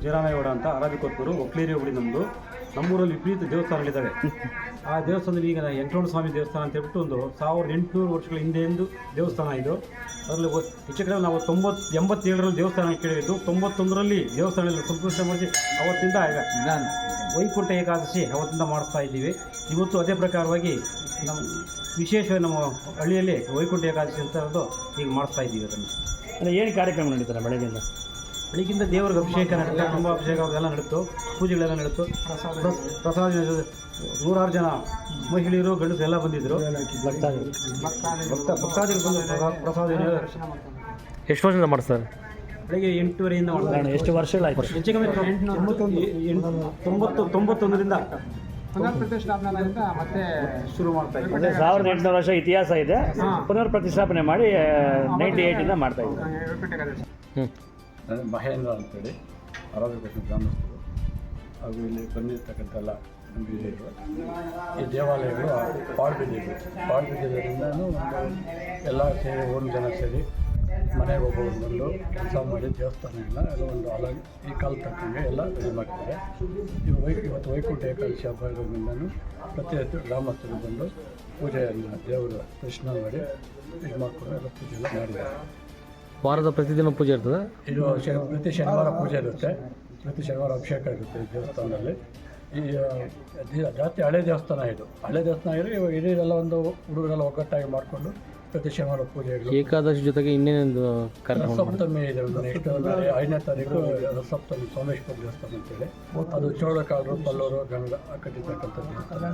ಜಯರಾಮೇಗೌಡ ಅಂತ ಆರಾಧಿಕೊತ್ತೂರು ಒಕ್ಲೇರಿ ಹೋಬಳಿ ನಮ್ಮೂರಲ್ಲಿ ವಿಪರೀತ ದೇವಸ್ಥಾನಗಳಿದ್ದಾವೆ. ಆ ದೇವಸ್ಥಾನದಲ್ಲಿ ಈಗ ಎಂಟೋಣ ಸ್ವಾಮಿ ದೇವಸ್ಥಾನ ಅಂತ ಹೇಳ್ಬಿಟ್ಟು ಒಂದು 1800 ವರ್ಷಗಳ ಹಿಂದೆಂದು ದೇವಸ್ಥಾನ ಇದು. ಅದರಲ್ಲಿ ಹೆಚ್ಚು ಕಡೆ ನಾವು 87ರಲ್ಲಿ ದೇವಸ್ಥಾನ ಕೇಳಿದ್ದು, 91ರಲ್ಲಿ ದೇವಸ್ಥಾನದಲ್ಲಿ ಸಂಪೂರ್ಣ ಮಾಡಿ ಅವತ್ತಿಂದ ಈಗ ವೈಕುಂಠ ಏಕಾದಶಿ ಅವತ್ತಿಂದ ಮಾಡಿಸ್ತಾ ಇದ್ದೀವಿ. ಇವತ್ತು ಅದೇ ಪ್ರಕಾರವಾಗಿ ನಮ್ಮ ವಿಶೇಷವಾಗಿ ನಮ್ಮ ಹಳ್ಳಿಯಲ್ಲಿ ವೈಕುಂಠ ಏಕಾದಶಿ ಅಂತ ಈಗ ಮಾಡಿಸ್ತಾ ಇದ್ದೀವಿ. ಅದನ್ನು ಏನು ಕಾರ್ಯಕ್ರಮ ನಡೀತಾರೆ ಬೆಳಗ್ಗಿಂದ ದೇವರಿಗೆ ಅಭಿಷೇಕ ನಡೀತು, ಕುಂಭಾಭಿಷೇಕ ಅದೆಲ್ಲ ನಡೀತು, ಪೂಜೆಗಳೆಲ್ಲ ನಡೀತು. ಪ್ರಸಾದ 100 ಜನ ಮಹಿಳೆಯರು ಗಂಡಸರು ಎಲ್ಲ ಬಂದಿದ್ದರು. ಭಕ್ತಾದಿಗಳು ಬಂದು ಪ್ರಸಾದ ಎಷ್ಟು ವರ್ಷದಿಂದ ಮಾಡಿಸ್ತಾರೆ? ಬೆಳಗ್ಗೆ 8:30ಯಿಂದ ಮಾಡ್ತಾರೆ. ಎಷ್ಟು ವರ್ಷಗಳಾಯ್ತು? ಹೆಚ್ಚು ಕಮ್ಮಿ 91ರಿಂದ ಪುನರ್ ಪ್ರತಿಷ್ಠಾಪನೆಯಿಂದ ಮತ್ತೆ ಶುರು ಮಾಡ್ತಾ ಇದ್ದೀವಿ. 1800 ವರ್ಷ ಇತಿಹಾಸ ಇದೆ. ಪುನರ್ ಪ್ರತಿಷ್ಠಾಪನೆ ಮಾಡಿ 98ಇಂದ ಮಾಡ್ತಾ ಇದ್ದೀವಿ. ನಾನು ಮಹೇಂದ್ರ ಅಂತೇಳಿ ಆರಾಧಕೃಷ್ಣ ಗ್ರಾಮಸ್ಥರು ಹಾಗೂ ಇಲ್ಲಿ ಬಂದಿರತಕ್ಕಂಥ ಎಲ್ಲ ನಂಬಿಕೆಗಳು. ಈ ದೇವಾಲಯಗಳು ಪಾಳ್ಬಿದ್ದಿದ್ದರಿಂದ ಎಲ್ಲ ಸೇರಿ 1 ಜನ ಸೇರಿ ಮನೆಗೆ ಒಬ್ಬರು ಬಂದು ಕೆಲಸ ಮಾಡಿ ದೇವಸ್ಥಾನಗಳನ್ನ ಎಲ್ಲ ಒಂದು ಅಲಾಗಿ ಈ ಕಾಲ ತಕ್ಕಂಗೆ ಎಲ್ಲ ರೆಡಿ ಮಾಡಿದ್ದಾರೆ. ಇವತ್ತು ವೈಕುಂಠ ಏಕಾದಶಿ ಹಬ್ಬಗಳಿಂದನೂ ಪ್ರತಿಯೊಂದು ಗ್ರಾಮಸ್ಥರು ಬಂದು ಪೂಜೆಯನ್ನು ದೇವರ ದರ್ಶನ ಮಾಡಿ ಇದು ಮಾಡಿಕೊಂಡು ಎಲ್ಲ ಪೂಜೆ ಎಲ್ಲ ಮಾಡಿದ್ದಾರೆ. ವಾರದ ಪ್ರತಿದಿನ ಪೂಜೆ ಇರ್ತದೆ. ಇದು ಪ್ರತಿ ಶನಿವಾರ ಪೂಜೆ ಇರುತ್ತೆ, ಪ್ರತಿ ಶನಿವಾರ ಅಭಿಷೇಕ ಇರುತ್ತೆ ಈ ದೇವಸ್ಥಾನದಲ್ಲಿ. ಈ ಜಾಸ್ತಿ ಹಳೆ ದೇವಸ್ಥಾನ ಇದು. ಹಳೆ ದೇವಸ್ಥಾನ ಇದ್ರೆ ಇವಾಗ ಹಿರಿಯರೆಲ್ಲ ಒಂದು ಹುಡುಗರೆಲ್ಲ ಒಗ್ಗಟ್ಟಾಗಿ ಮಾಡಿಕೊಂಡು ಪ್ರತಿ ಶನಿವಾರ ಪೂಜೆಗಳು. ಏಕಾದಶಿ ಜೊತೆಗೆ ಇನ್ನೇನೊಂದು ಕಾರ್ಯಕ್ರಮ? ರಥಸಪ್ತಮಿ ಇದೆ. ನೆಕ್ಸ್ಟ್ 5ನೇ ತಾರೀಕು ರಥಸಪ್ತಮಿ ಸೋಮೇಶ್ವರ ದೇವಸ್ಥಾನ ಅಂತೇಳಿ. ಅದು ಚೋಳಕಾಲರು ಪಲ್ಲವರು ಗಂಗ ಕಟ್ಟಿರ್ತಕ್ಕಂಥ ದೇವಸ್ಥಾನ.